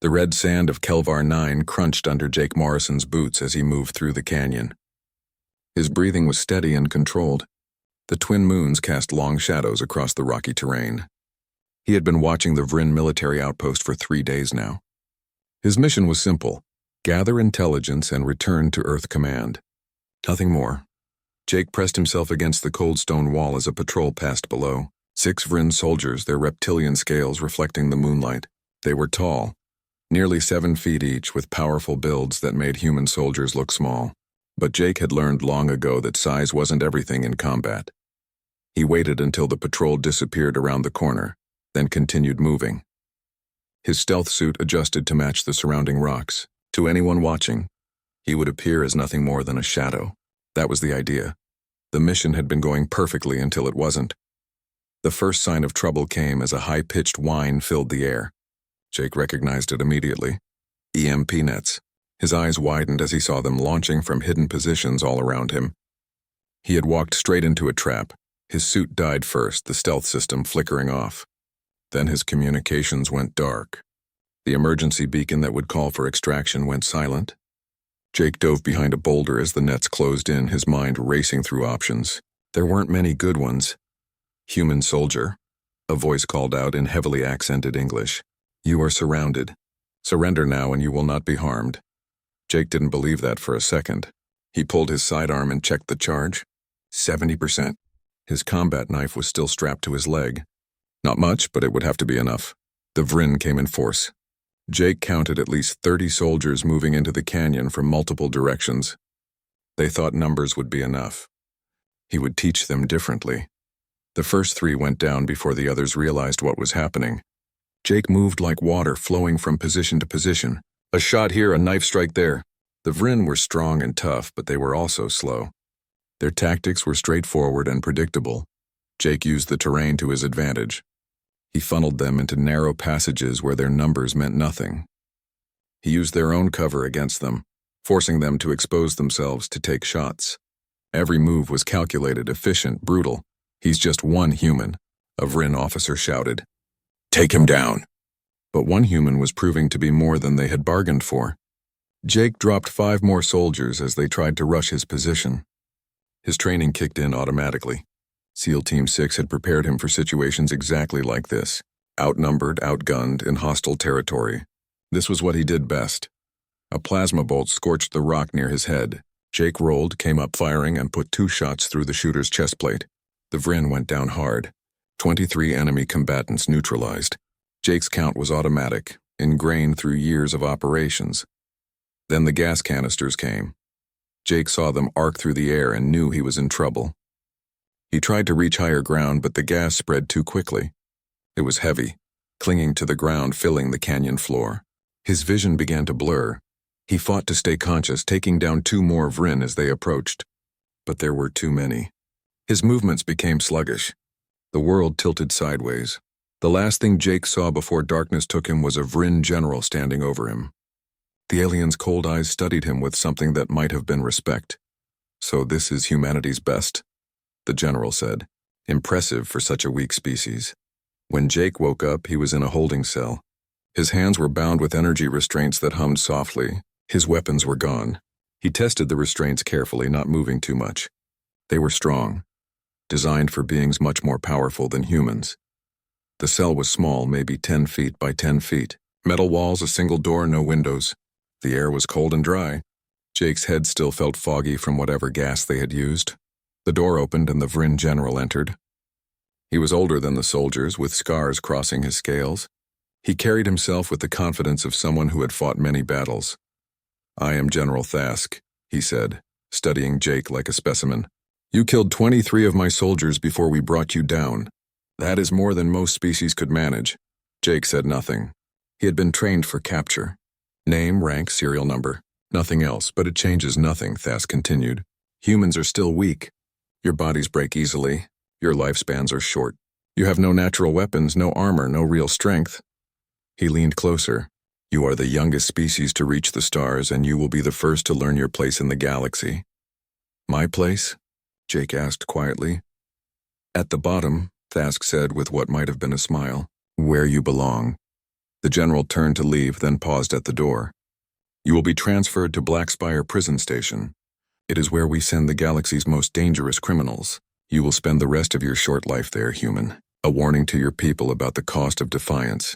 The red sand of Kelvar 9 crunched under Jake Morrison's boots as he moved through the canyon. His breathing was steady and controlled. The twin moons cast long shadows across the rocky terrain. He had been watching the Vryn military outpost for 3 days now. His mission was simple: gather intelligence and return to Earth Command. Nothing more. Jake pressed himself against the cold stone wall as a patrol passed below. 6 Vryn soldiers, their reptilian scales reflecting the moonlight. They were tall, nearly 7 feet each, with powerful builds that made human soldiers look small. But Jake had learned long ago that size wasn't everything in combat. He waited until the patrol disappeared around the corner, then continued moving. His stealth suit adjusted to match the surrounding rocks. To anyone watching, he would appear as nothing more than a shadow. That was the idea. The mission had been going perfectly until it wasn't. The first sign of trouble came as a high-pitched whine filled the air. Jake recognized it immediately. EMP nets. His eyes widened as he saw them launching from hidden positions all around him. He had walked straight into a trap. His suit died first, the stealth system flickering off. Then his communications went dark. The emergency beacon that would call for extraction went silent. Jake dove behind a boulder as the nets closed in, his mind racing through options. There weren't many good ones. "Human soldier," a voice called out in heavily accented English. "You are surrounded. Surrender now and you will not be harmed." Jake didn't believe that for a second. He pulled his sidearm and checked the charge. 70%. His combat knife was still strapped to his leg. Not much, but it would have to be enough. The Vryn came in force. Jake counted at least 30 soldiers moving into the canyon from multiple directions. They thought numbers would be enough. He would teach them differently. The first 3 went down before the others realized what was happening. Jake moved like water, flowing from position to position. A shot here, a knife strike there. The Vryn were strong and tough, but they were also slow. Their tactics were straightforward and predictable. Jake used the terrain to his advantage. He funneled them into narrow passages where their numbers meant nothing. He used their own cover against them, forcing them to expose themselves to take shots. Every move was calculated, efficient, brutal. "He's just one human," a Vryn officer shouted. "Take him down." But one human was proving to be more than they had bargained for. Jake dropped 5 more soldiers as they tried to rush his position. His training kicked in automatically. SEAL Team 6 had prepared him for situations exactly like this. Outnumbered, outgunned, in hostile territory. This was what he did best. A plasma bolt scorched the rock near his head. Jake rolled, came up firing, and put 2 shots through the shooter's chest plate. The Vryn went down hard. 23 enemy combatants neutralized. Jake's count was automatic, ingrained through years of operations. Then the gas canisters came. Jake saw them arc through the air and knew he was in trouble. He tried to reach higher ground, but the gas spread too quickly. It was heavy, clinging to the ground, filling the canyon floor. His vision began to blur. He fought to stay conscious, taking down 2 more Vryn as they approached. But there were too many. His movements became sluggish. The world tilted sideways. The last thing Jake saw before darkness took him was a Vryn general standing over him. The alien's cold eyes studied him with something that might have been respect. "So this is humanity's best?" the general said. Impressive for such a weak species. When Jake woke up, he was in a holding cell. His hands were bound with energy restraints that hummed softly. His weapons were gone. He tested the restraints carefully, not moving too much. They were strong, designed for beings much more powerful than humans. The cell was small, maybe 10 feet by 10 feet. Metal walls, a single door, no windows. The air was cold and dry. Jake's head still felt foggy from whatever gas they had used. The door opened and the Vryn general entered. He was older than the soldiers, with scars crossing his scales. He carried himself with the confidence of someone who had fought many battles. "I am General Thask," he said, studying Jake like a specimen. "You killed 23 of my soldiers before we brought you down. That is more than most species could manage." Jake said nothing. He had been trained for capture. Name, rank, serial number. Nothing else, but it changes nothing, Thask continued. Humans are still weak. Your bodies break easily. Your lifespans are short. You have no natural weapons, no armor, no real strength. He leaned closer. "You are the youngest species to reach the stars, and you will be the first to learn your place in the galaxy." "My place?" Jake asked quietly. "At the bottom," Thask said with what might have been a smile. "Where you belong." The general turned to leave, then paused at the door. "You will be transferred to Blackspire Prison Station. It is where we send the galaxy's most dangerous criminals. You will spend the rest of your short life there, human. A warning to your people about the cost of defiance."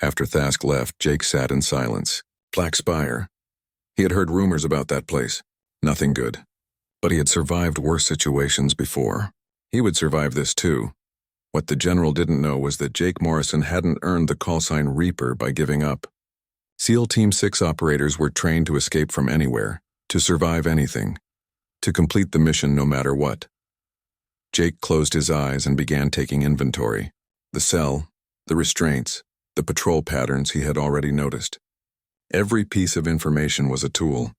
After Thask left, Jake sat in silence. Blackspire. He had heard rumors about that place. Nothing good. But he had survived worse situations before. He would survive this too. What the general didn't know was that Jake Morrison hadn't earned the callsign Reaper by giving up. SEAL Team 6 operators were trained to escape from anywhere, to survive anything, to complete the mission no matter what. Jake closed his eyes and began taking inventory. The cell, the restraints, the patrol patterns he had already noticed. Every piece of information was a tool.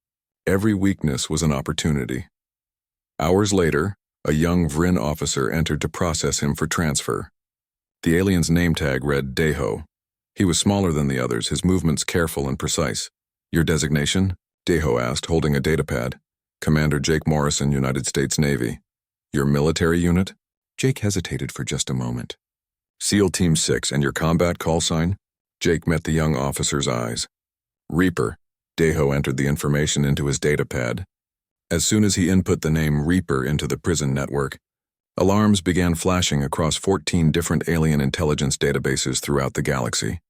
Every weakness was an opportunity. Hours later, a young Vrin officer entered to process him for transfer. The alien's name tag read Deho. He was smaller than the others, his movements careful and precise. "Your designation?" Deho asked, holding a datapad. "Commander Jake Morrison, United States Navy." "Your military unit?" Jake hesitated for just a moment. "SEAL Team 6, and your combat call sign?" Jake met the young officer's eyes. "Reaper." Deho entered the information into his datapad. As soon as he input the name Reaper into the prison network, alarms began flashing across 14 different alien intelligence databases throughout the galaxy.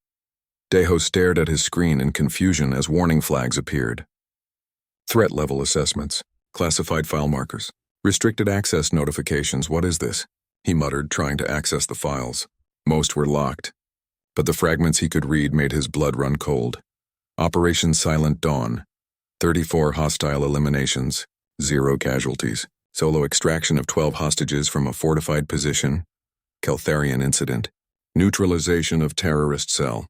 Deho stared at his screen in confusion as warning flags appeared. Threat level assessments, classified file markers, restricted access notifications. "What is this?" he muttered, trying to access the files. Most were locked, but the fragments he could read made his blood run cold. Operation Silent Dawn. 34 hostile eliminations, 0 casualties. Solo extraction of 12 hostages from a fortified position. Keltharian incident. Neutralization of terrorist cell.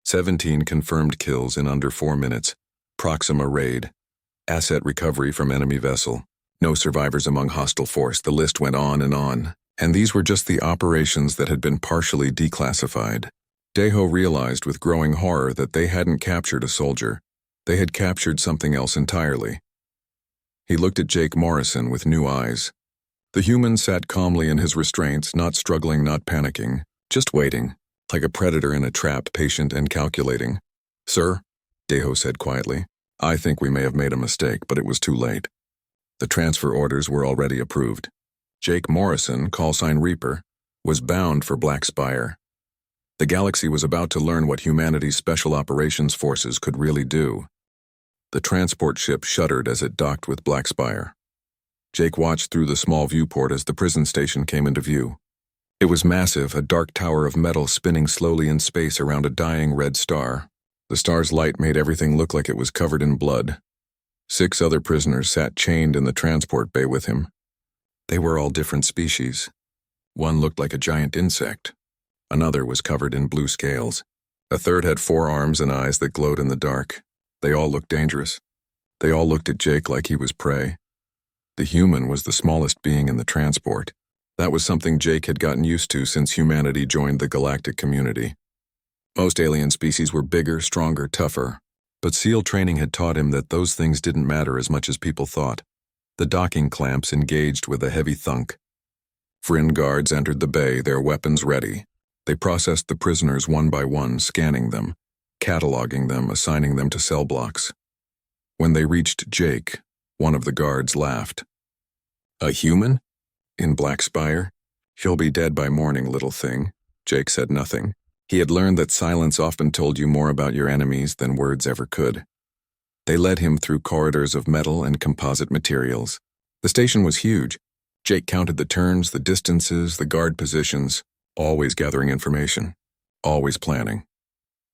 17 confirmed kills in under 4 minutes. Proxima raid. Asset recovery from enemy vessel. No survivors among hostile force. The list went on, and these were just the operations that had been partially declassified. Deho realized with growing horror that they hadn't captured a soldier. They had captured something else entirely. He looked at Jake Morrison with new eyes. The human sat calmly in his restraints, not struggling, not panicking, just waiting, like a predator in a trap, patient and calculating. "Sir," Deho said quietly, "I think we may have made a mistake, but it was too late." The transfer orders were already approved. Jake Morrison, callsign Reaper, was bound for Blackspire. The galaxy was about to learn what humanity's special operations forces could really do. The transport ship shuddered as it docked with Blackspire. Jake watched through the small viewport as the prison station came into view. It was massive, a dark tower of metal spinning slowly in space around a dying red star. The star's light made everything look like it was covered in blood. 6 other prisoners sat chained in the transport bay with him. They were all different species. One looked like a giant insect. Another was covered in blue scales. A third had 4 arms and eyes that glowed in the dark. They all looked dangerous. They all looked at Jake like he was prey. The human was the smallest being in the transport. That was something Jake had gotten used to since humanity joined the galactic community. Most alien species were bigger, stronger, tougher. But SEAL training had taught him that those things didn't matter as much as people thought. The docking clamps engaged with a heavy thunk. Vrin guards entered the bay, their weapons ready. They processed the prisoners one by one, scanning them, cataloging them, assigning them to cell blocks. When they reached Jake, one of the guards laughed. "A human? In Blackspire? You'll be dead by morning, little thing." Jake said nothing. He had learned that silence often told you more about your enemies than words ever could. They led him through corridors of metal and composite materials. The station was huge. Jake counted the turns, the distances, the guard positions, always gathering information, always planning.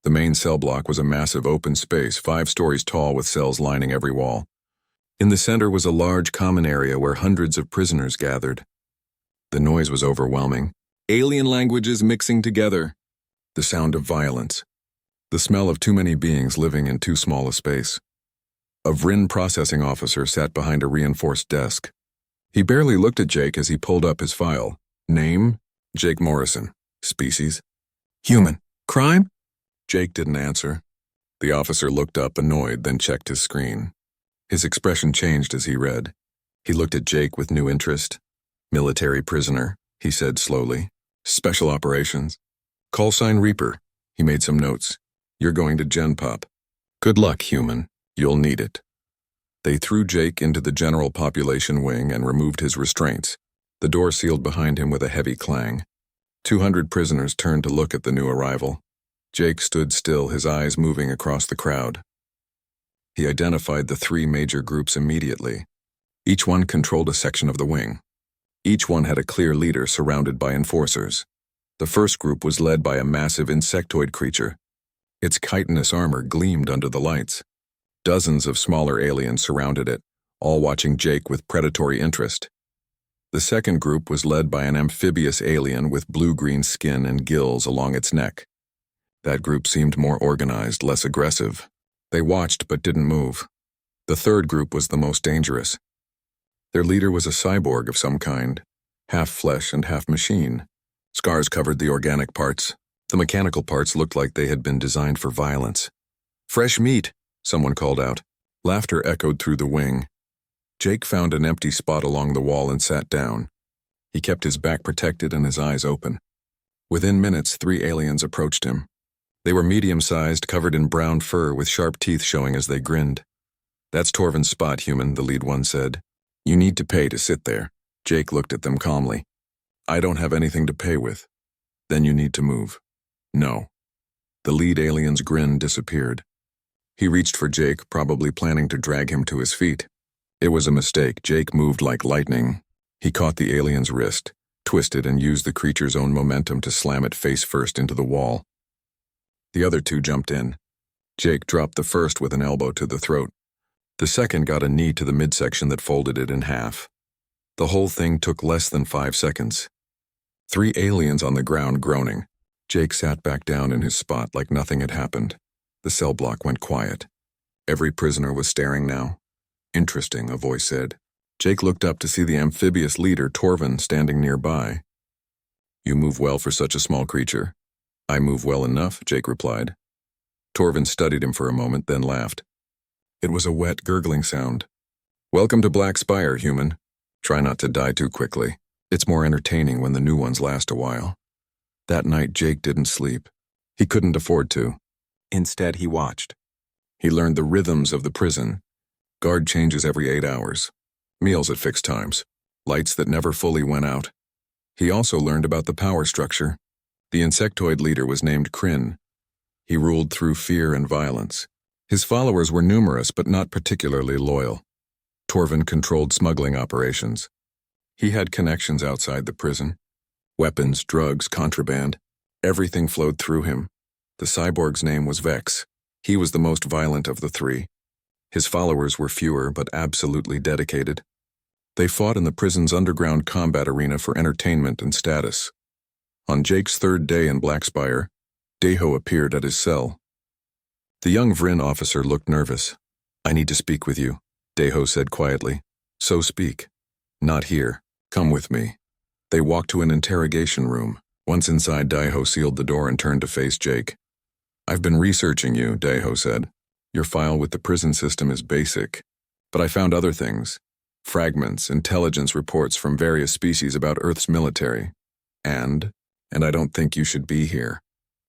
The main cell block was a massive open space, 5 stories tall with cells lining every wall. In the center was a large common area where hundreds of prisoners gathered. The noise was overwhelming. Alien languages mixing together. The sound of violence. The smell of too many beings living in too small a space. A Vrin processing officer sat behind a reinforced desk. He barely looked at Jake as he pulled up his file. Name? Jake Morrison. Species? Human. Crime? Jake didn't answer. The officer looked up, annoyed, then checked his screen. His expression changed as he read. He looked at Jake with new interest. Military prisoner, he said slowly. Special operations. Call sign Reaper. He made some notes. You're going to Gen Pop. Good luck, human. You'll need it. They threw Jake into the general population wing and removed his restraints. The door sealed behind him with a heavy clang. 200 prisoners turned to look at the new arrival. Jake stood still, his eyes moving across the crowd. He identified the 3 major groups immediately. Each one controlled a section of the wing. Each one had a clear leader surrounded by enforcers. The first group was led by a massive insectoid creature. Its chitinous armor gleamed under the lights. Dozens of smaller aliens surrounded it, all watching Jake with predatory interest. The second group was led by an amphibious alien with blue-green skin and gills along its neck. That group seemed more organized, less aggressive. They watched but didn't move. The third group was the most dangerous. Their leader was a cyborg of some kind, half flesh and half machine. Scars covered the organic parts. The mechanical parts looked like they had been designed for violence. "Fresh meat," someone called out. Laughter echoed through the wing. Jake found an empty spot along the wall and sat down. He kept his back protected and his eyes open. Within minutes, 3 aliens approached him. They were medium-sized, covered in brown fur with sharp teeth showing as they grinned. "That's Torvin's spot, human," the lead one said. "You need to pay to sit there." Jake looked at them calmly. "I don't have anything to pay with." "Then you need to move." "No." The lead alien's grin disappeared. He reached for Jake, probably planning to drag him to his feet. It was a mistake. Jake moved like lightning. He caught the alien's wrist, twisted, and used the creature's own momentum to slam it face first into the wall. The other 2 jumped in. Jake dropped the first with an elbow to the throat. The second got a knee to the midsection that folded it in half. The whole thing took less than 5 seconds. 3 aliens on the ground groaning. Jake sat back down in his spot like nothing had happened. The cell block went quiet. Every prisoner was staring now. "Interesting," a voice said. Jake looked up to see the amphibious leader, Torvin, standing nearby. "You move well for such a small creature." "I move well enough," Jake replied. Torvin studied him for a moment, then laughed. It was a wet, gurgling sound. "Welcome to Black Spire, human. Try not to die too quickly. It's more entertaining when the new ones last a while." That night, Jake didn't sleep. He couldn't afford to. Instead, he watched. He learned the rhythms of the prison. Guard changes every 8 hours. Meals at fixed times. Lights that never fully went out. He also learned about the power structure. The insectoid leader was named Kryn. He ruled through fear and violence. His followers were numerous but not particularly loyal. Torvin controlled smuggling operations. He had connections outside the prison. Weapons, drugs, contraband. Everything flowed through him. The cyborg's name was Vex. He was the most violent of the 3. His followers were fewer but absolutely dedicated. They fought in the prison's underground combat arena for entertainment and status. On Jake's 3rd day in Black Spire, Deho appeared at his cell. The young Vryn officer looked nervous. "I need to speak with you," Deho said quietly. "So speak." "Not here. Come with me." They walked to an interrogation room. Once inside, Deho sealed the door and turned to face Jake. "I've been researching you," Deho said. "Your file with the prison system is basic, but I found other things. Fragments, intelligence reports from various species about Earth's military. And I don't think you should be here.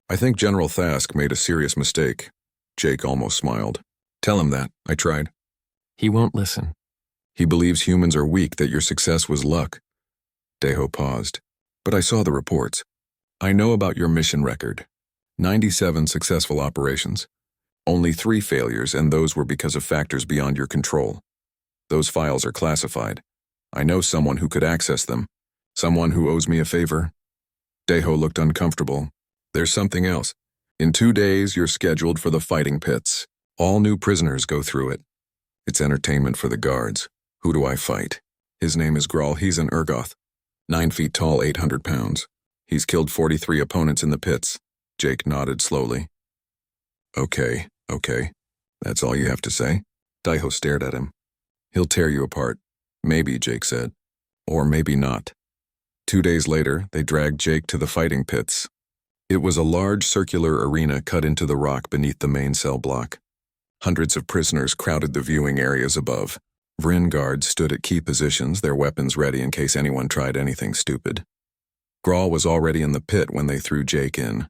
I think General Thask made a serious mistake." Jake almost smiled. "Tell him that," I tried. "He won't listen. He believes humans are weak, that your success was luck." Deho paused. "But I saw the reports. I know about your mission record. 97 successful operations. Only 3 failures, and those were because of factors beyond your control. Those files are classified. I know someone who could access them. Someone who owes me a favor." Deho looked uncomfortable. "There's something else. In 2 days, you're scheduled for the fighting pits. All new prisoners go through it. It's entertainment for the guards. Who do I fight? His name is Grawl. He's an Urgoth. 9 feet tall, 800 pounds. He's killed 43 opponents in the pits." Jake nodded slowly. Okay. That's all you have to say?" Deho stared at him. "He'll tear you apart. Maybe," Jake said. "Or maybe not." 2 days later, they dragged Jake to the fighting pits. It was a large circular arena cut into the rock beneath the main cell block. Hundreds of prisoners crowded the viewing areas above. Vryn guards stood at key positions, their weapons ready in case anyone tried anything stupid. Grawl was already in the pit when they threw Jake in.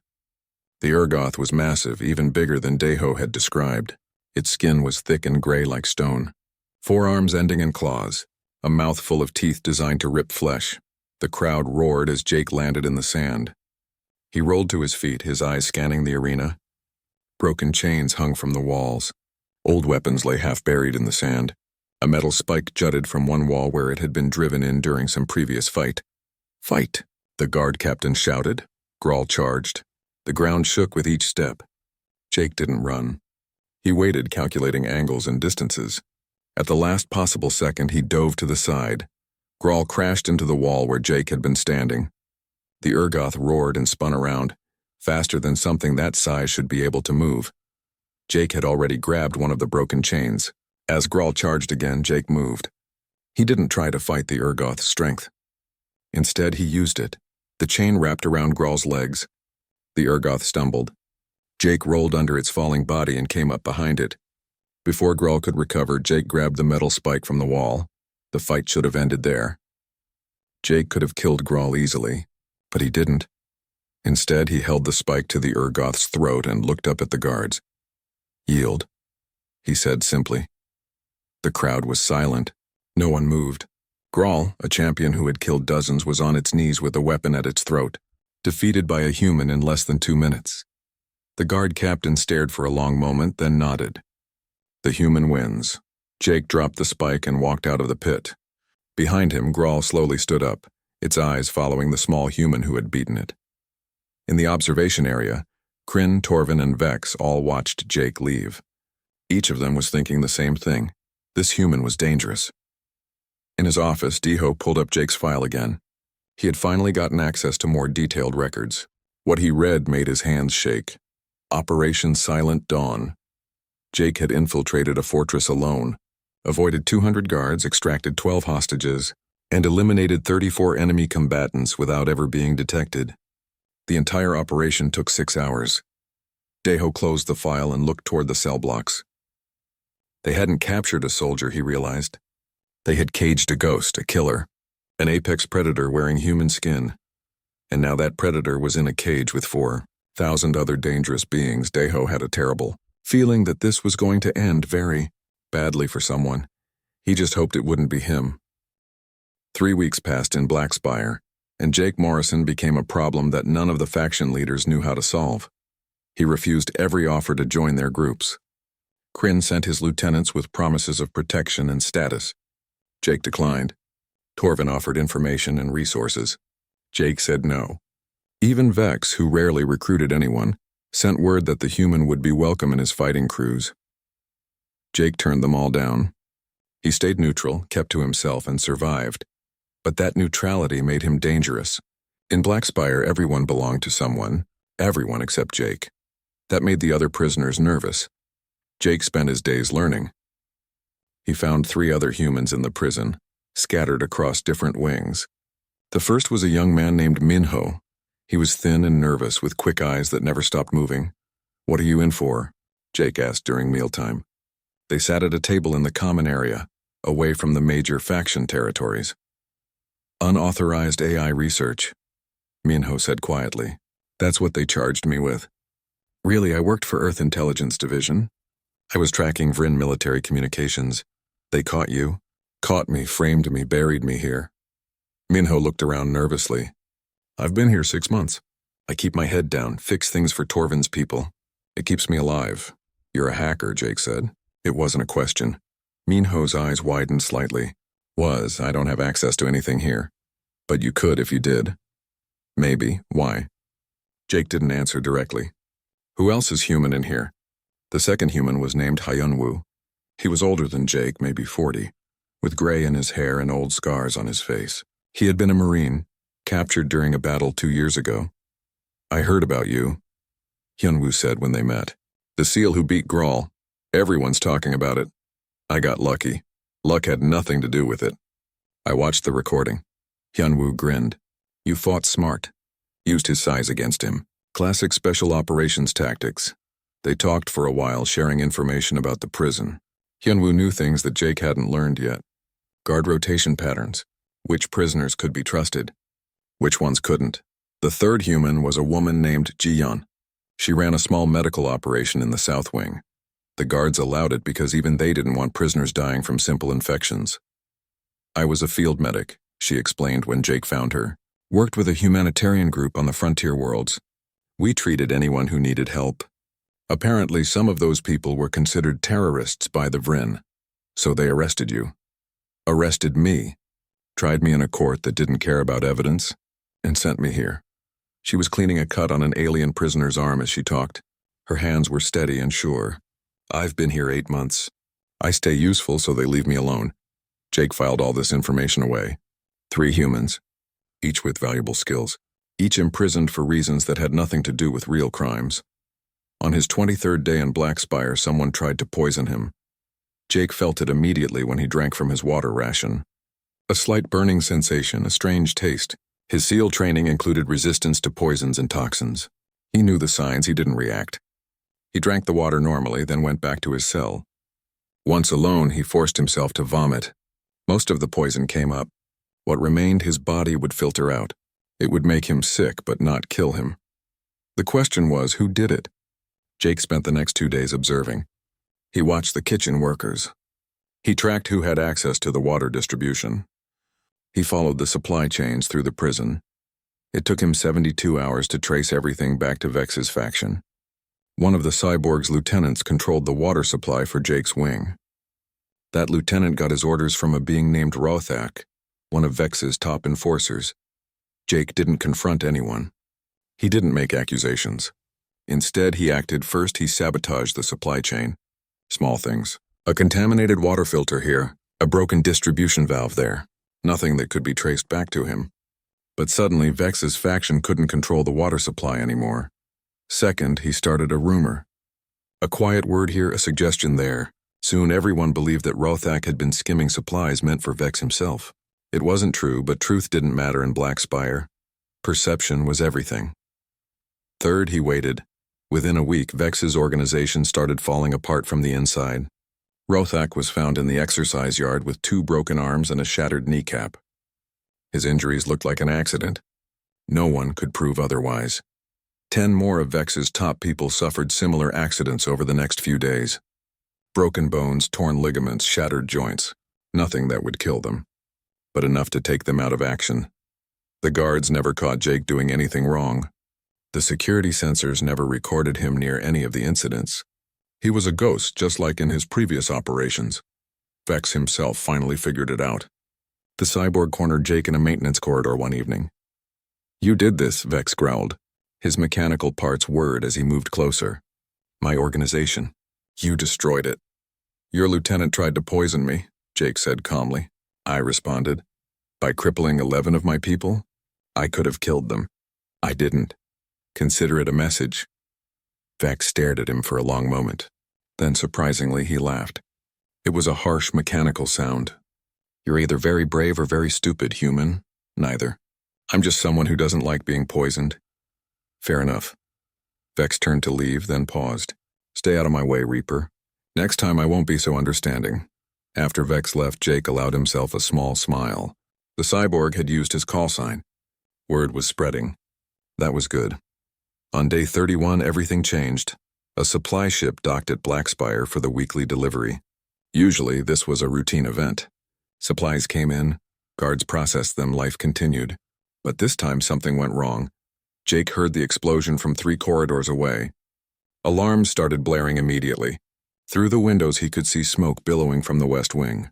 The Urgoth was massive, even bigger than Deho had described. Its skin was thick and gray like stone. Forearms ending in claws, a mouth full of teeth designed to rip flesh. The crowd roared as Jake landed in the sand. He rolled to his feet, his eyes scanning the arena. Broken chains hung from the walls. Old weapons lay half buried in the sand. A metal spike jutted from one wall where it had been driven in during some previous fight. "Fight!" the guard captain shouted. Grawl charged. The ground shook with each step. Jake didn't run. He waited, calculating angles and distances. At the last possible second, he dove to the side. Grawl crashed into the wall where Jake had been standing. The Urgoth roared and spun around, faster than something that size should be able to move. Jake had already grabbed one of the broken chains. As Grawl charged again, Jake moved. He didn't try to fight the Urgoth's strength. Instead, he used it. The chain wrapped around Grawl's legs. The Urgoth stumbled. Jake rolled under its falling body and came up behind it. Before Grawl could recover, Jake grabbed the metal spike from the wall. The fight should have ended there. Jake could have killed Grawl easily, but he didn't. Instead, he held the spike to the Urgoth's throat and looked up at the guards. "Yield," he said simply. The crowd was silent. No one moved. Grawl, a champion who had killed dozens, was on its knees with a weapon at its throat, defeated by a human in less than 2 minutes. The guard captain stared for a long moment, then nodded. "The human wins." Jake dropped the spike and walked out of the pit. Behind him, Grawl slowly stood up, its eyes following the small human who had beaten it. In the observation area, Kryn, Torvin, and Vex all watched Jake leave. Each of them was thinking the same thing. This human was dangerous. In his office, Deho pulled up Jake's file again. He had finally gotten access to more detailed records. What he read made his hands shake. Operation Silent Dawn. Jake had infiltrated a fortress alone, avoided 200 guards, extracted 12 hostages, and eliminated 34 enemy combatants without ever being detected. The entire operation took 6 hours. Deho closed the file and looked toward the cell blocks. They hadn't captured a soldier, he realized. They had caged a ghost, a killer, an apex predator wearing human skin. And now that predator was in a cage with 4,000 other dangerous beings. Deho had a terrible feeling that this was going to end very badly for someone. He just hoped it wouldn't be him. 3 weeks passed in Blackspire, and Jake Morrison became a problem that none of the faction leaders knew how to solve. He refused every offer to join their groups. Kryn sent his lieutenants with promises of protection and status. Jake declined. Torvin offered information and resources. Jake said no. Even Vex, who rarely recruited anyone, sent word that the human would be welcome in his fighting crews. Jake turned them all down. He stayed neutral, kept to himself, and survived. But that neutrality made him dangerous. In Blackspire, everyone belonged to someone, everyone except Jake. That made the other prisoners nervous. Jake spent his days learning. He found 3 other humans in the prison, scattered across different wings. The first was a young man named Minho. He was thin and nervous, with quick eyes that never stopped moving. "What are you in for?" Jake asked during mealtime. They sat at a table in the common area, away from the major faction territories. "Unauthorized AI research," Minho said quietly. "That's what they charged me with." "Really, I worked for Earth Intelligence Division. I was tracking Vryn military communications. They caught you, caught me, framed me, buried me here." Minho looked around nervously. "I've been here 6 months. I keep my head down, fix things for Torvin's people. It keeps me alive." "You're a hacker," Jake said. It wasn't a question. Minho's eyes widened slightly. I don't have access to anything here. But you could if you did." "Maybe. Why?" Jake didn't answer directly. "Who else is human in here?" The second human was named Hyunwoo. He was older than Jake, maybe 40, with gray in his hair and old scars on his face. He had been a Marine, captured during a battle 2 years ago. "I heard about you," Hyunwoo said when they met. "The SEAL who beat Grawl. Everyone's talking about it. I got lucky. Luck had nothing to do with it." "I watched the recording." Hyunwoo grinned. "You fought smart. Used his size against him. Classic special operations tactics." They talked for a while, sharing information about the prison. Hyunwoo knew things that Jake hadn't learned yet. Guard rotation patterns. Which prisoners could be trusted. Which ones couldn't. The third human was a woman named Jiyeon. She ran a small medical operation in the South Wing. The guards allowed it because even they didn't want prisoners dying from simple infections. I was a field medic, she explained when Jake found her. Worked with a humanitarian group on the frontier worlds. We treated anyone who needed help. Apparently, some of those people were considered terrorists by the Vryn. So they arrested you. Arrested me. Tried me in a court that didn't care about evidence, and sent me here. She was cleaning a cut on an alien prisoner's arm as she talked. Her hands were steady and sure. I've been here 8 months. I stay useful, so they leave me alone. Jake filed all this information away. 3 humans, each with valuable skills, each imprisoned for reasons that had nothing to do with real crimes. On his 23rd day in Blackspire, someone tried to poison him. Jake felt it immediately when he drank from his water ration. A slight burning sensation, a strange taste. His SEAL training included resistance to poisons and toxins. He knew the signs, he didn't react. He drank the water normally, then went back to his cell. Once alone, he forced himself to vomit. Most of the poison came up. What remained, his body would filter out. It would make him sick, but not kill him. The question was, who did it? Jake spent the next 2 days observing. He watched the kitchen workers. He tracked who had access to the water distribution. He followed the supply chains through the prison. It took him 72 hours to trace everything back to Vex's faction. One of the cyborg's lieutenants controlled the water supply for Jake's wing. That lieutenant got his orders from a being named Rothak, one of Vex's top enforcers. Jake didn't confront anyone. He didn't make accusations. Instead, he acted first. He sabotaged the supply chain. Small things. A contaminated water filter here, a broken distribution valve there. Nothing that could be traced back to him. But suddenly, Vex's faction couldn't control the water supply anymore. Second, he started a rumor. A quiet word here, a suggestion there. Soon everyone believed that Rothak had been skimming supplies meant for Vex himself. It wasn't true, but truth didn't matter in Blackspire. Perception was everything. Third, he waited. Within a week, Vex's organization started falling apart from the inside. Rothak was found in the exercise yard with 2 broken arms and a shattered kneecap. His injuries looked like an accident. No one could prove otherwise. 10 more of Vex's top people suffered similar accidents over the next few days. Broken bones, torn ligaments, shattered joints. Nothing that would kill them, but enough to take them out of action. The guards never caught Jake doing anything wrong. The security sensors never recorded him near any of the incidents. He was a ghost, just like in his previous operations. Vex himself finally figured it out. The cyborg cornered Jake in a maintenance corridor one evening. "You did this," Vex growled. His mechanical parts whirred as he moved closer. "My organization. You destroyed it." "Your lieutenant tried to poison me," Jake said calmly. I responded, "By crippling 11 of my people? I could have killed them. I didn't. Consider it a message." Vex stared at him for a long moment. Then, surprisingly, he laughed. It was a harsh, mechanical sound. "You're either very brave or very stupid, human. Neither. I'm just someone who doesn't like being poisoned." "Fair enough." Vex turned to leave, then paused. "Stay out of my way, Reaper. Next time I won't be so understanding." After Vex left, Jake allowed himself a small smile. The cyborg had used his call sign. Word was spreading. That was good. On day 31, everything changed. A supply ship docked at Blackspire for the weekly delivery. Usually, this was a routine event. Supplies came in, guards processed them, life continued. But this time something went wrong. Jake heard the explosion from 3 corridors away. Alarms started blaring immediately. Through the windows he could see smoke billowing from the West Wing.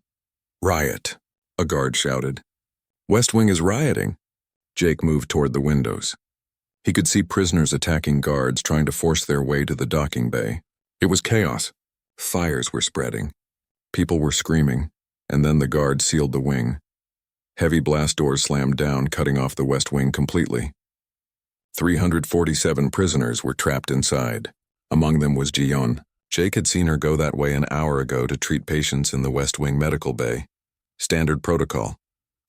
"Riot," a guard shouted. "West Wing is rioting." Jake moved toward the windows. He could see prisoners attacking guards trying to force their way to the docking bay. It was chaos. Fires were spreading. People were screaming, and then the guards sealed the wing. Heavy blast doors slammed down, cutting off the West Wing completely. 347 prisoners were trapped inside. Among them was Jiyeon. Jake had seen her go that way an hour ago to treat patients in the West Wing medical bay. Standard protocol,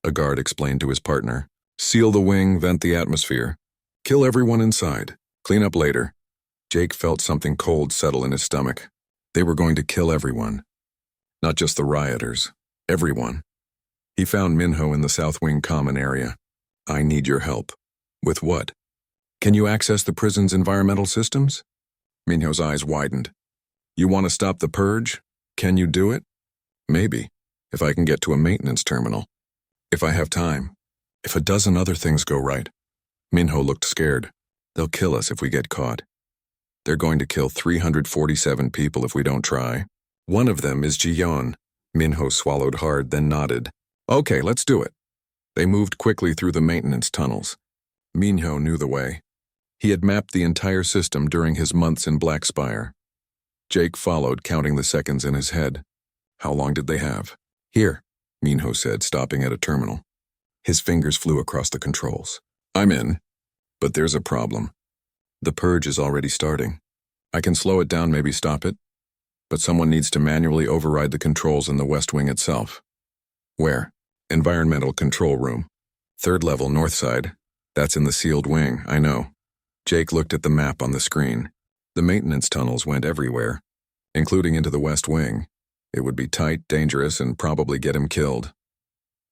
a guard explained to his partner. "Seal the wing, vent the atmosphere. Kill everyone inside. Clean up later." Jake felt something cold settle in his stomach. They were going to kill everyone. Not just the rioters. Everyone. He found Minho in the South Wing common area. "I need your help." "With what?" Can you access the prison's environmental systems? Minho's eyes widened. You want to stop the purge? Can you do it? Maybe, if I can get to a maintenance terminal. If I have time. If a dozen other things go right. Minho looked scared. They'll kill us if we get caught. They're going to kill 347 people if we don't try. One of them is Jiyeon. Minho swallowed hard, then nodded. Okay, let's do it. They moved quickly through the maintenance tunnels. Minho knew the way. He had mapped the entire system during his months in Black Spire. Jake followed, counting the seconds in his head. How long did they have? Here, Minho said, stopping at a terminal. His fingers flew across the controls. I'm in. But there's a problem. The purge is already starting. I can slow it down, maybe stop it. But someone needs to manually override the controls in the West Wing itself. Where? Environmental Control Room. 3rd level, north side. That's in the sealed wing, I know. Jake looked at the map on the screen. The maintenance tunnels went everywhere, including into the West Wing. It would be tight, dangerous, and probably get him killed.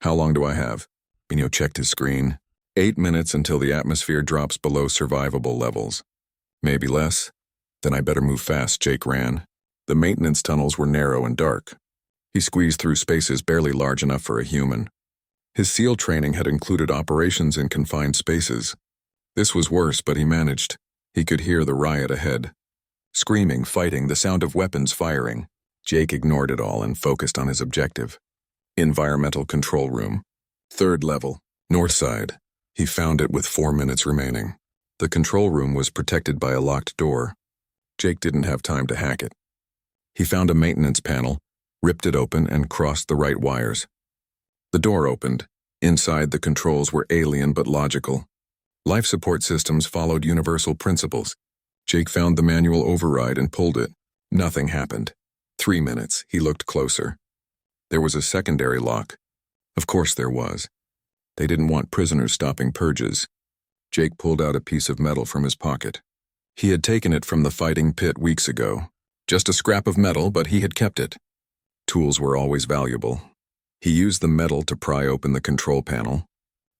How long do I have? Minho checked his screen. 8 minutes until the atmosphere drops below survivable levels. Maybe less. Then I better move fast, Jake ran. The maintenance tunnels were narrow and dark. He squeezed through spaces barely large enough for a human. His SEAL training had included operations in confined spaces. This was worse, but he managed. He could hear the riot ahead. Screaming, fighting, the sound of weapons firing. Jake ignored it all and focused on his objective. Environmental Control Room. 3rd level, north side. He found it with 4 minutes remaining. The control room was protected by a locked door. Jake didn't have time to hack it. He found a maintenance panel, ripped it open, and crossed the right wires. The door opened. Inside, the controls were alien but logical. Life support systems followed universal principles. Jake found the manual override and pulled it. Nothing happened. 3 minutes. He looked closer. There was a secondary lock. Of course there was. They didn't want prisoners stopping purges. Jake pulled out a piece of metal from his pocket. He had taken it from the fighting pit weeks ago. Just a scrap of metal, but he had kept it. Tools were always valuable. He used the metal to pry open the control panel.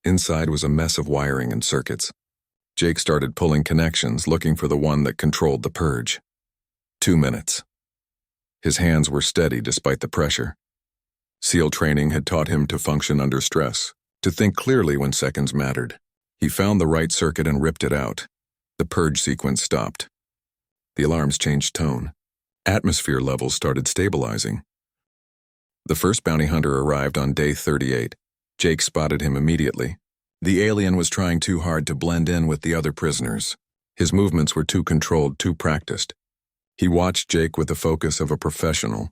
Inside was a mess of wiring and circuits. Jake started pulling connections, looking for the one that controlled the purge. 2 minutes. His hands were steady despite the pressure. SEAL training had taught him to function under stress, to think clearly when seconds mattered. He found the right circuit and ripped it out. The purge sequence stopped. The alarms changed tone. Atmosphere levels started stabilizing. The first bounty hunter arrived on day 38. Jake spotted him immediately. The alien was trying too hard to blend in with the other prisoners. His movements were too controlled, too practiced. He watched Jake with the focus of a professional.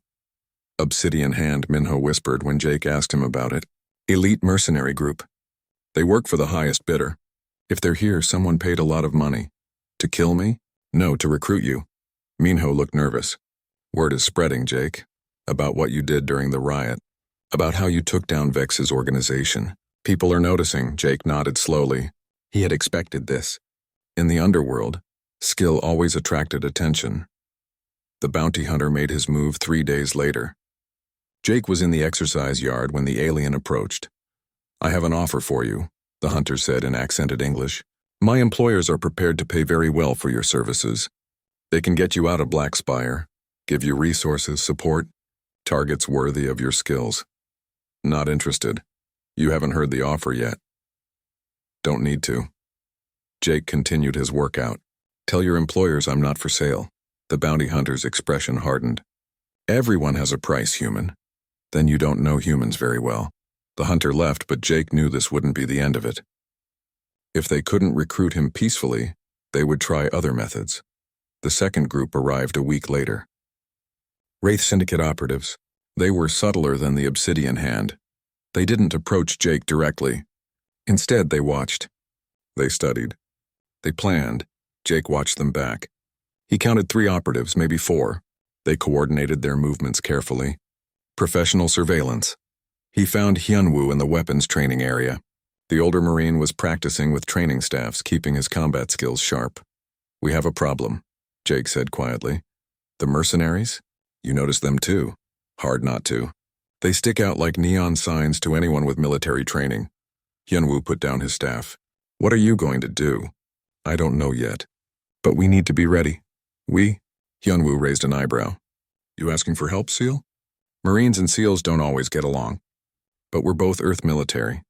Obsidian Hand, Minho whispered when Jake asked him about it. Elite mercenary group. They work for the highest bidder. If they're here, someone paid a lot of money. To kill me? No, to recruit you. Minho looked nervous. Word is spreading, Jake. About what you did during the riot. About how you took down Vex's organization. People are noticing, Jake nodded slowly. He had expected this. In the underworld, skill always attracted attention. The bounty hunter made his move 3 days later. Jake was in the exercise yard when the alien approached. I have an offer for you, the hunter said in accented English. My employers are prepared to pay very well for your services. They can get you out of Black Spire, give you resources, support, targets worthy of your skills. Not interested. You haven't heard the offer yet. Don't need to. Jake continued his workout. Tell your employers I'm not for sale. The bounty hunter's expression hardened. Everyone has a price, human. Then you don't know humans very well. The hunter left, but Jake knew this wouldn't be the end of it. If they couldn't recruit him peacefully, they would try other methods. The second group arrived a week later. Wraith Syndicate operatives. They were subtler than the Obsidian Hand. They didn't approach Jake directly. Instead, they watched. They studied. They planned. Jake watched them back. He counted 3 operatives, maybe 4. They coordinated their movements carefully. Professional surveillance. He found Hyunwoo in the weapons training area. The older Marine was practicing with training staffs, keeping his combat skills sharp. We have a problem, Jake said quietly. The mercenaries? You notice them too. Hard not to. They stick out like neon signs to anyone with military training. Hyunwoo put down his staff. What are you going to do? I don't know yet. But we need to be ready. We? Hyunwoo raised an eyebrow. You asking for help, SEAL? Marines and SEALs don't always get along. But we're both Earth military.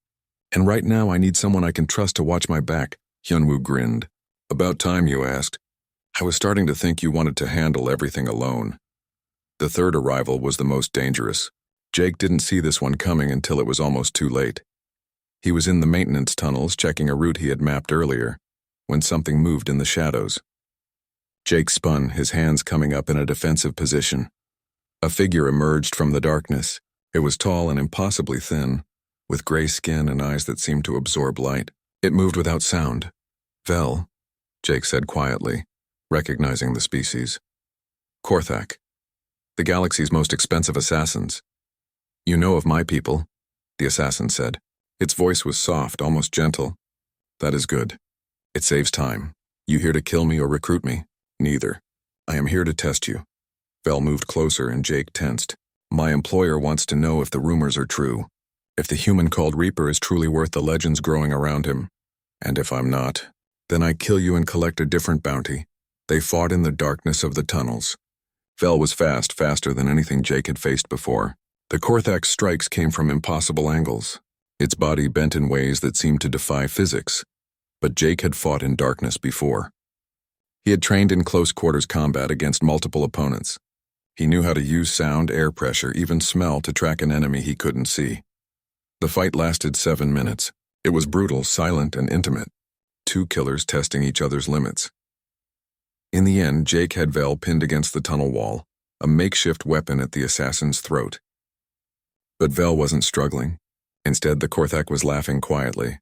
And right now I need someone I can trust to watch my back. Hyunwoo grinned. About time you asked. I was starting to think you wanted to handle everything alone. The third arrival was the most dangerous. Jake didn't see this one coming until it was almost too late. He was in the maintenance tunnels checking a route he had mapped earlier, when something moved in the shadows. Jake spun, his hands coming up in a defensive position. A figure emerged from the darkness. It was tall and impossibly thin, with gray skin and eyes that seemed to absorb light. It moved without sound. Vel, Jake said quietly, recognizing the species. Korthak, the galaxy's most expensive assassins. You know of my people, the assassin said. Its voice was soft, almost gentle. That is good. It saves time. You here to kill me or recruit me? Neither. I am here to test you. Vel moved closer and Jake tensed. My employer wants to know if the rumors are true. If the human called Reaper is truly worth the legends growing around him. And if I'm not, then I kill you and collect a different bounty. They fought in the darkness of the tunnels. Vel was fast, faster than anything Jake had faced before. The Korthak's strikes came from impossible angles. Its body bent in ways that seemed to defy physics. But Jake had fought in darkness before. He had trained in close-quarters combat against multiple opponents. He knew how to use sound, air pressure, even smell to track an enemy he couldn't see. The fight lasted 7 minutes. It was brutal, silent, and intimate. Two killers testing each other's limits. In the end, Jake had Vel pinned against the tunnel wall, a makeshift weapon at the assassin's throat. But Vel wasn't struggling. Instead, the Korthak was laughing quietly.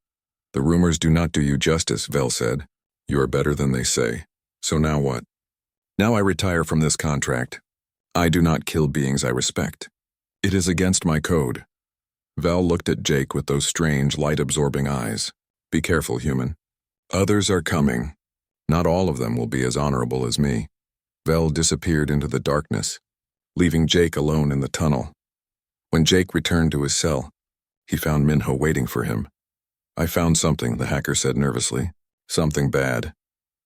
The rumors do not do you justice, Vel said. You are better than they say. So now what? Now I retire from this contract. I do not kill beings I respect. It is against my code. Vel looked at Jake with those strange, light-absorbing eyes. Be careful, human. Others are coming. Not all of them will be as honorable as me. Vel disappeared into the darkness, leaving Jake alone in the tunnel. When Jake returned to his cell, he found Minho waiting for him. I found something, the hacker said nervously. Something bad.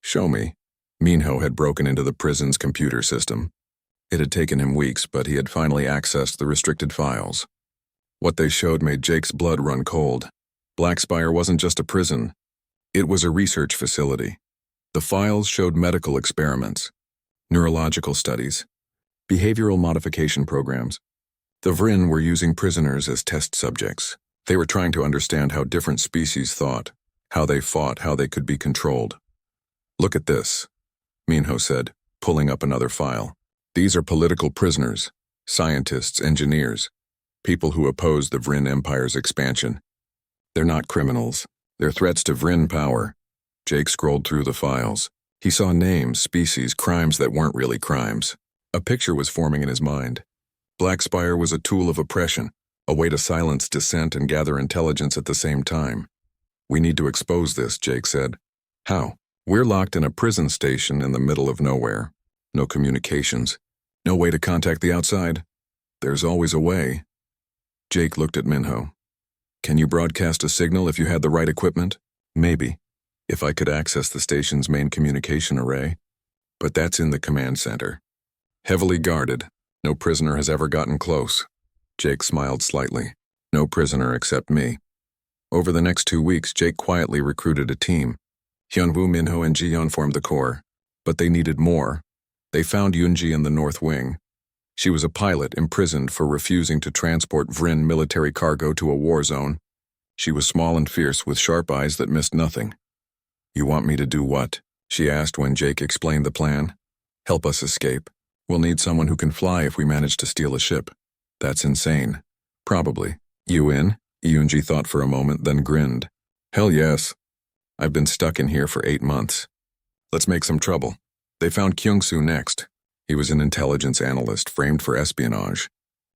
Show me. Minho had broken into the prison's computer system. It had taken him weeks, but he had finally accessed the restricted files. What they showed made Jake's blood run cold. Blackspire wasn't just a prison. It was a research facility. The files showed medical experiments, neurological studies, behavioral modification programs. The Vryn were using prisoners as test subjects. They were trying to understand how different species thought, how they fought, how they could be controlled. Look at this, Minho said, pulling up another file. These are political prisoners, scientists, engineers, people who oppose the Vryn Empire's expansion. They're not criminals. They're threats to Vryn power. Jake scrolled through the files. He saw names, species, crimes that weren't really crimes. A picture was forming in his mind. Blackspire was a tool of oppression, a way to silence dissent and gather intelligence at the same time. We need to expose this, Jake said. How? We're locked in a prison station in the middle of nowhere. No communications. No way to contact the outside. There's always a way. Jake looked at Minho. Can you broadcast a signal if you had the right equipment? Maybe, if I could access the station's main communication array. But that's in the command center. Heavily guarded. No prisoner has ever gotten close. Jake smiled slightly. No prisoner except me. Over the next 2 weeks, Jake quietly recruited a team. Hyunwoo, Minho, and Jiyeon formed the core. But they needed more. They found Yoonji in the North Wing. She was a pilot imprisoned for refusing to transport Vryn military cargo to a war zone. She was small and fierce with sharp eyes that missed nothing. You want me to do what? She asked when Jake explained the plan. Help us escape. We'll need someone who can fly if we manage to steal a ship. That's insane. Probably. You in? Yoonji thought for a moment, then grinned. Hell yes. I've been stuck in here for 8 months. Let's make some trouble. They found Kyung-soo next. He was an intelligence analyst framed for espionage.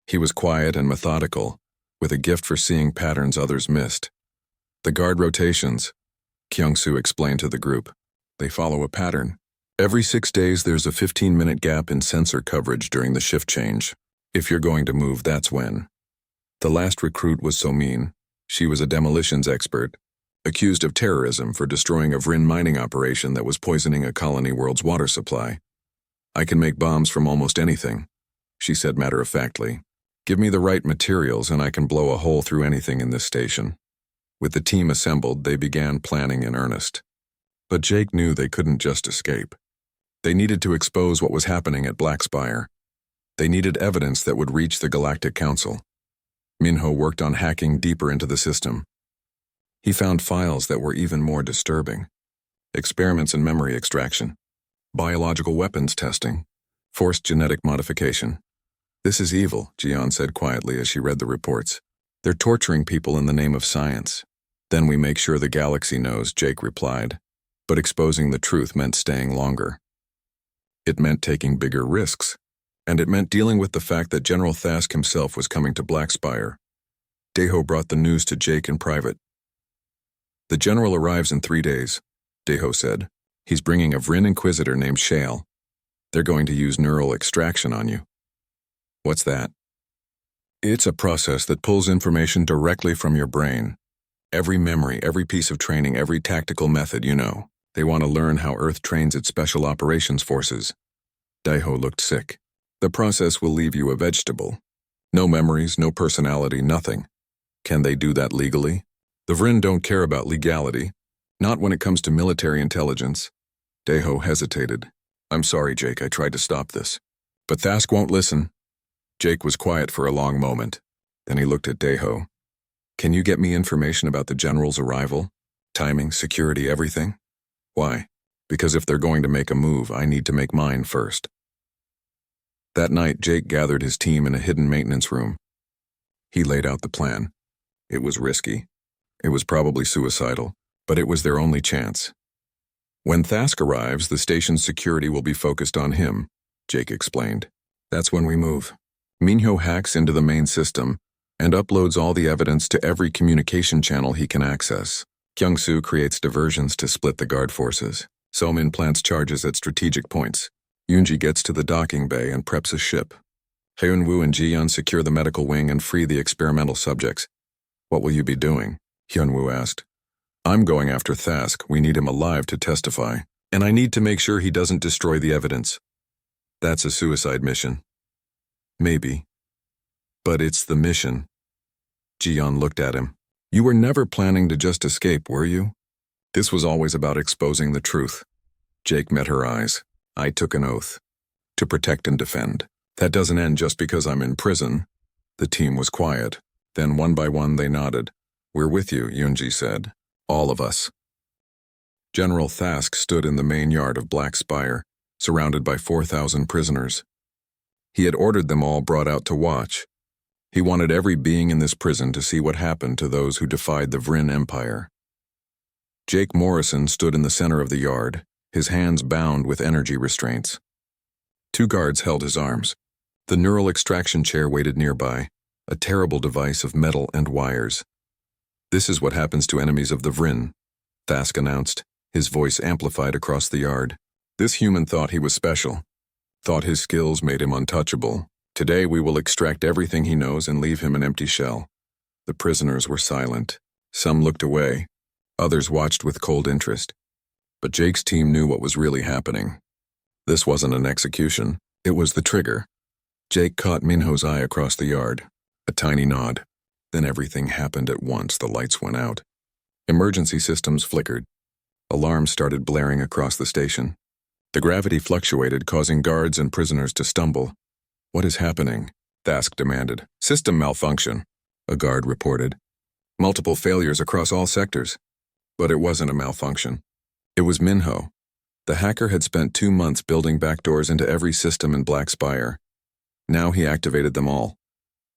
He was quiet and methodical, with a gift for seeing patterns others missed. The guard rotations, Kyung-soo explained to the group. They follow a pattern. Every 6 days there's a 15-minute gap in sensor coverage during the shift change. If you're going to move, that's when. The last recruit was So-min. She was a demolitions expert, accused of terrorism for destroying a Vrin mining operation that was poisoning a colony world's water supply. I can make bombs from almost anything, she said matter-of-factly. Give me the right materials and I can blow a hole through anything in this station. With the team assembled, they began planning in earnest. But Jake knew they couldn't just escape. They needed to expose what was happening at Black Spire. They needed evidence that would reach the Galactic Council. Minho worked on hacking deeper into the system. He found files that were even more disturbing. Experiments in memory extraction, biological weapons testing, forced genetic modification. This is evil, Jian said quietly as she read the reports. They're torturing people in the name of science. Then we make sure the galaxy knows, Jake replied. But exposing the truth meant staying longer. It meant taking bigger risks, and it meant dealing with the fact that General Thask himself was coming to Black Spire. Deho brought the news to Jake in private. The general arrives in 3 days, Deho said. He's bringing a Vrin Inquisitor named Shale. They're going to use neural extraction on you. What's that? It's a process that pulls information directly from your brain. Every memory, every piece of training, every tactical method, you know. They want to learn how Earth trains its special operations forces. Deho looked sick. The process will leave you a vegetable. No memories, no personality, nothing. Can they do that legally? The Vrin don't care about legality, not when it comes to military intelligence. Deho hesitated. I'm sorry, Jake, I tried to stop this. But Thask won't listen. Jake was quiet for a long moment. Then he looked at Deho. Can you get me information about the general's arrival? Timing, security, everything? Why? Because if they're going to make a move, I need to make mine first. That night, Jake gathered his team in a hidden maintenance room. He laid out the plan. It was risky. It was probably suicidal, but it was their only chance. When Thask arrives, the station's security will be focused on him, Jake explained. That's when we move. Minho hacks into the main system and uploads all the evidence to every communication channel he can access. Kyung-soo creates diversions to split the guard forces. Somin plants charges at strategic points. Yoonji gets to the docking bay and preps a ship. Hyun-woo and Ji-yeon secure the medical wing and free the experimental subjects. What will you be doing? Hyun-woo asked. I'm going after Thask. We need him alive to testify. And I need to make sure he doesn't destroy the evidence. That's a suicide mission. Maybe. But it's the mission. Ji-yeon looked at him. You were never planning to just escape, were you? This was always about exposing the truth. Jake met her eyes. I took an oath. To protect and defend. That doesn't end just because I'm in prison. The team was quiet. Then one by one they nodded. We're with you, Yoonji said. All of us. General Thask stood in the main yard of Black Spire, surrounded by 4,000 prisoners. He had ordered them all brought out to watch. He wanted every being in this prison to see what happened to those who defied the Vrin Empire. Jake Morrison stood in the center of the yard, his hands bound with energy restraints. 2 guards held his arms. The neural extraction chair waited nearby, a terrible device of metal and wires. This is what happens to enemies of the Vrin, Thask announced, his voice amplified across the yard. This human thought he was special, thought his skills made him untouchable. Today we will extract everything he knows and leave him an empty shell. The prisoners were silent. Some looked away. Others watched with cold interest. But Jake's team knew what was really happening. This wasn't an execution. It was the trigger. Jake caught Minho's eye across the yard. A tiny nod. Then everything happened at once. The lights went out. Emergency systems flickered. Alarms started blaring across the station. The gravity fluctuated, causing guards and prisoners to stumble. What is happening? Thask demanded. System malfunction, a guard reported. Multiple failures across all sectors. But it wasn't a malfunction. It was Minho. The hacker had spent 2 months building backdoors into every system in Black Spire. Now he activated them all.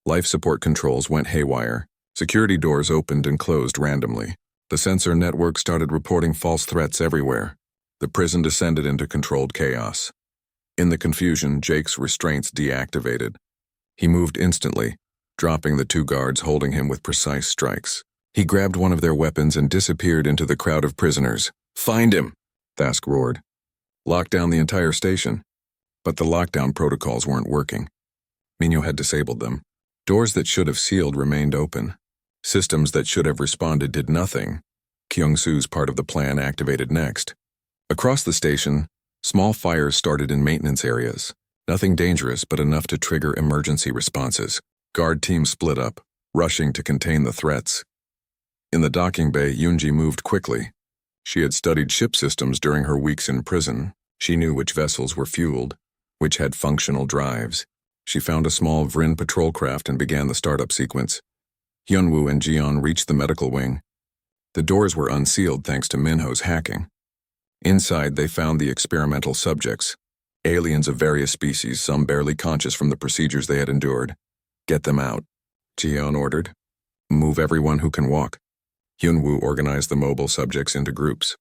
Life support controls went haywire. Security doors opened and closed randomly. The sensor network started reporting false threats everywhere. The prison descended into controlled chaos. In the confusion, Jake's restraints deactivated. He moved instantly, dropping the 2 guards holding him with precise strikes. He grabbed one of their weapons and disappeared into the crowd of prisoners. Find him, Thask roared. Lock down the entire station. But the lockdown protocols weren't working. Minho had disabled them. Doors that should have sealed remained open. Systems that should have responded did nothing. Kyung-soo's part of the plan activated next. Across the station, small fires started in maintenance areas. Nothing dangerous, but enough to trigger emergency responses. Guard teams split up, rushing to contain the threats. In the docking bay, Yoonji moved quickly. She had studied ship systems during her weeks in prison. She knew which vessels were fueled, which had functional drives. She found a small Vrin patrol craft and began the startup sequence. Hyunwoo and Jiyeon reached the medical wing. The doors were unsealed thanks to Minho's hacking. Inside, they found the experimental subjects, aliens of various species, some barely conscious from the procedures they had endured. "Get them out," Jiyeon ordered. "Move everyone who can walk." Hyunwoo organized the mobile subjects into groups.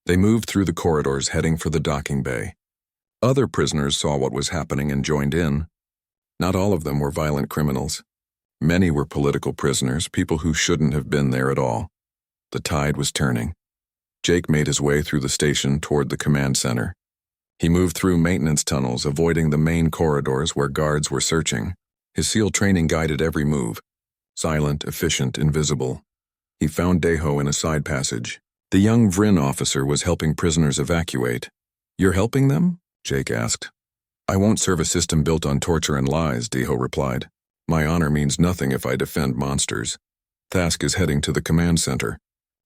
They moved through the corridors heading for the docking bay. Other prisoners saw what was happening and joined in. Not all of them were violent criminals. Many were political prisoners, people who shouldn't have been there at all. The tide was turning. Jake made his way through the station toward the command center. He moved through maintenance tunnels, avoiding the main corridors where guards were searching. His SEAL training guided every move. Silent, efficient, invisible. He found Daeho in a side passage. The young Vrin officer was helping prisoners evacuate. "You're helping them?" Jake asked. "I won't serve a system built on torture and lies," Daeho replied. "My honor means nothing if I defend monsters." Thask is heading to the command center.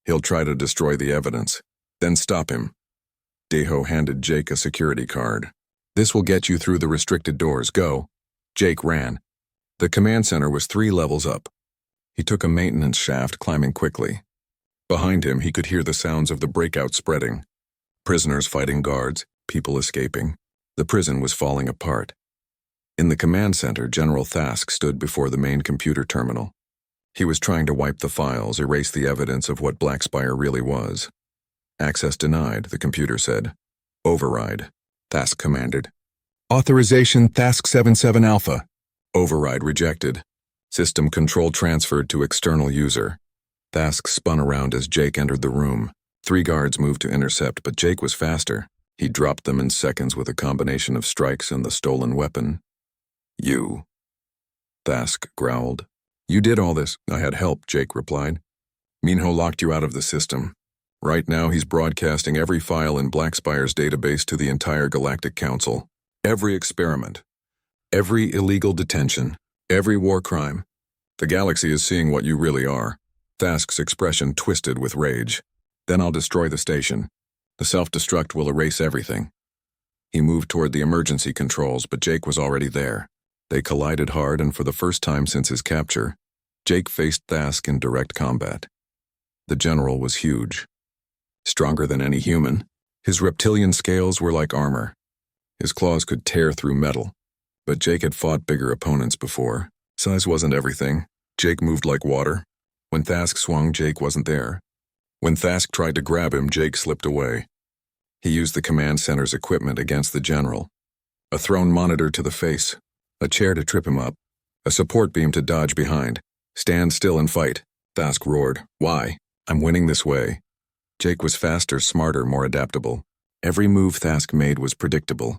He'll try to destroy the evidence. Then stop him. Daeho handed Jake a security card. "This will get you through the restricted doors. Go." Jake ran. The command center was 3 levels up. He took a maintenance shaft, climbing quickly. Behind him, he could hear the sounds of the breakout spreading. Prisoners fighting guards, people escaping. The prison was falling apart. In the command center, General Thask stood before the main computer terminal. He was trying to wipe the files, erase the evidence of what Black Spire really was. "Access denied," the computer said. "Override," Thask commanded. "Authorization Thask 77 Alpha." Override rejected. System control transferred to external user. Thask spun around as Jake entered the room. 3 guards moved to intercept, but Jake was faster. He dropped them in seconds with a combination of strikes and the stolen weapon. "You," Thask growled. "You did all this." "I had help," Jake replied. "Minho locked you out of the system. Right now he's broadcasting every file in Black Spire's database to the entire Galactic Council. Every experiment. Every illegal detention. Every war crime. The galaxy is seeing what you really are." Thask's expression twisted with rage. "Then I'll destroy the station. The self-destruct will erase everything." He moved toward the emergency controls, but Jake was already there. They collided hard, and for the first time since his capture, Jake faced Thask in direct combat. The general was huge. Stronger than any human. His reptilian scales were like armor. His claws could tear through metal. But Jake had fought bigger opponents before. Size wasn't everything. Jake moved like water. When Thask swung, Jake wasn't there. When Thask tried to grab him, Jake slipped away. He used the command center's equipment against the general. A thrown monitor to the face. A chair to trip him up. A support beam to dodge behind. "Stand still and fight," Thask roared. "Why? I'm winning this way." Jake was faster, smarter, more adaptable. Every move Thask made was predictable.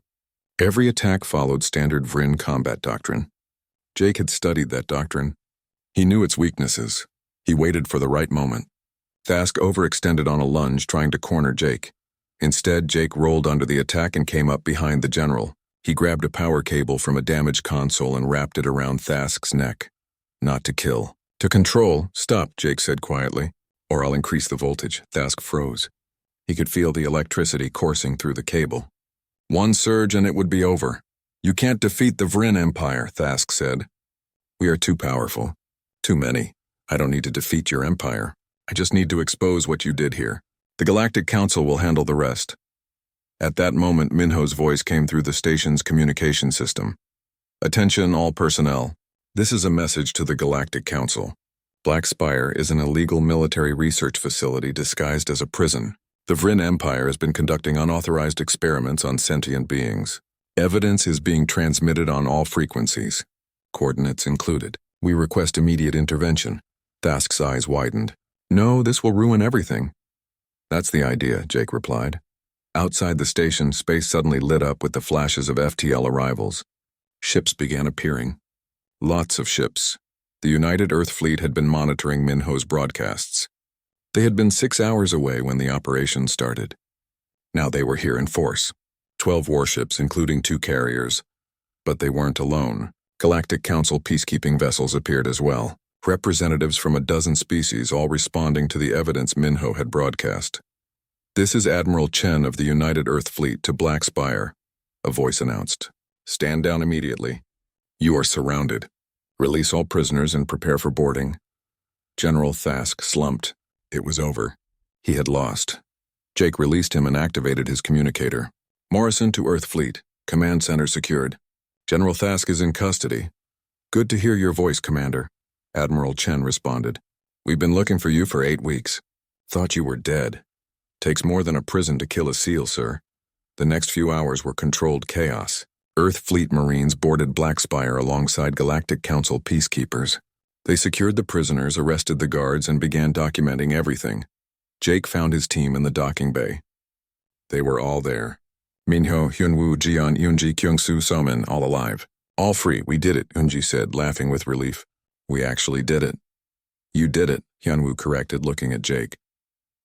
Every attack followed standard Vrin combat doctrine. Jake had studied that doctrine. He knew its weaknesses. He waited for the right moment. Thask overextended on a lunge, trying to corner Jake. Instead, Jake rolled under the attack and came up behind the general. He grabbed a power cable from a damaged console and wrapped it around Thask's neck. "Not to kill. To control." "Stop," Jake said quietly, "or I'll increase the voltage." Thask froze. He could feel the electricity coursing through the cable. "One surge and it would be over." "You can't defeat the Vrin Empire," Thask said. "We are too powerful. Too many. I don't need to defeat your empire. I just need to expose what you did here. The Galactic Council will handle the rest." At that moment, Minho's voice came through the station's communication system. "Attention, all personnel. This is a message to the Galactic Council. Black Spire is an illegal military research facility disguised as a prison. The Vrin Empire has been conducting unauthorized experiments on sentient beings. Evidence is being transmitted on all frequencies, coordinates included. We request immediate intervention." Thask's eyes widened. "No, this will ruin everything." "That's the idea," Jake replied. Outside the station, space suddenly lit up with the flashes of FTL arrivals. Ships began appearing. Lots of ships. The United Earth Fleet had been monitoring Minho's broadcasts. They had been 6 hours away when the operation started. Now they were here in force. 12 warships, including 2 carriers. But they weren't alone. Galactic Council peacekeeping vessels appeared as well. Representatives from a dozen species, all responding to the evidence Minho had broadcast. "This is Admiral Chen of the United Earth Fleet to Black Spire," a voice announced. "Stand down immediately. You are surrounded. Release all prisoners and prepare for boarding." General Thask slumped. It was over. He had lost. Jake released him and activated his communicator. "Morrison to Earth Fleet. Command center secured. General Thask is in custody." "Good to hear your voice, Commander," Admiral Chen responded. "We've been looking for you for 8 weeks. Thought you were dead. Takes more than a prison to kill a SEAL, sir." The next few hours were controlled chaos. Earth Fleet Marines boarded Black Spire alongside Galactic Council peacekeepers. They secured the prisoners, arrested the guards, and began documenting everything. Jake found his team in the docking bay. They were all there. Minho, Hyunwoo, Jian, Yoonji, Kyungsu, Somin, all alive. "All free, we did it," Yoonji said, laughing with relief. "We actually did it." "You did it," Hyunwoo corrected, looking at Jake.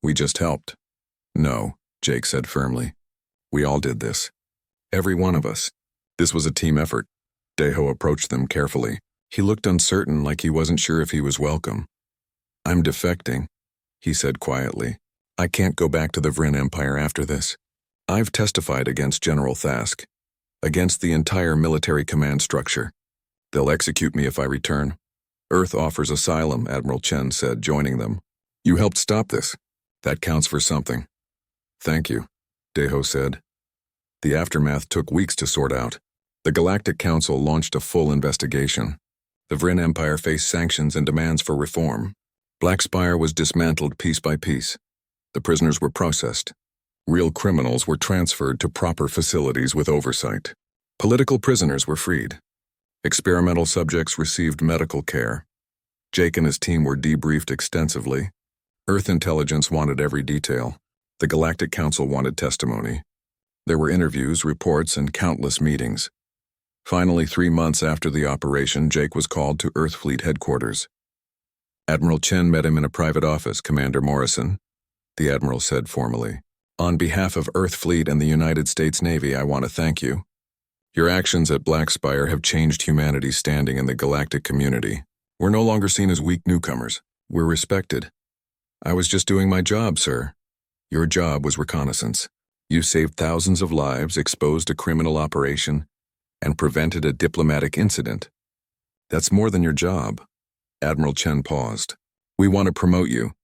"We just helped." "No," Jake said firmly. "We all did this. Every one of us. This was a team effort." Daeho approached them carefully. He looked uncertain, like he wasn't sure if he was welcome. "I'm defecting," he said quietly. "I can't go back to the Vrin Empire after this. I've testified against General Thask, against the entire military command structure. They'll execute me if I return." "Earth offers asylum," Admiral Chen said, joining them. "You helped stop this. That counts for something." "Thank you," Daeho said. The aftermath took weeks to sort out. The Galactic Council launched a full investigation. The Vrin Empire faced sanctions and demands for reform. Black Spire was dismantled piece by piece. The prisoners were processed. Real criminals were transferred to proper facilities with oversight. Political prisoners were freed. Experimental subjects received medical care. Jake and his team were debriefed extensively. Earth intelligence wanted every detail. The Galactic Council wanted testimony. There were interviews, reports, and countless meetings. Finally, 3 months after the operation, Jake was called to Earth Fleet headquarters. Admiral Chen met him in a private office. "Commander Morrison," the Admiral said formally, "on behalf of Earth Fleet and the United States Navy, I want to thank you. Your actions at Black Spire have changed humanity's standing in the galactic community. We're no longer seen as weak newcomers. We're respected." "I was just doing my job, sir." "Your job was reconnaissance. You saved thousands of lives, exposed a criminal operation, and prevented a diplomatic incident. That's more than your job." Admiral Chen paused. "We want to promote you.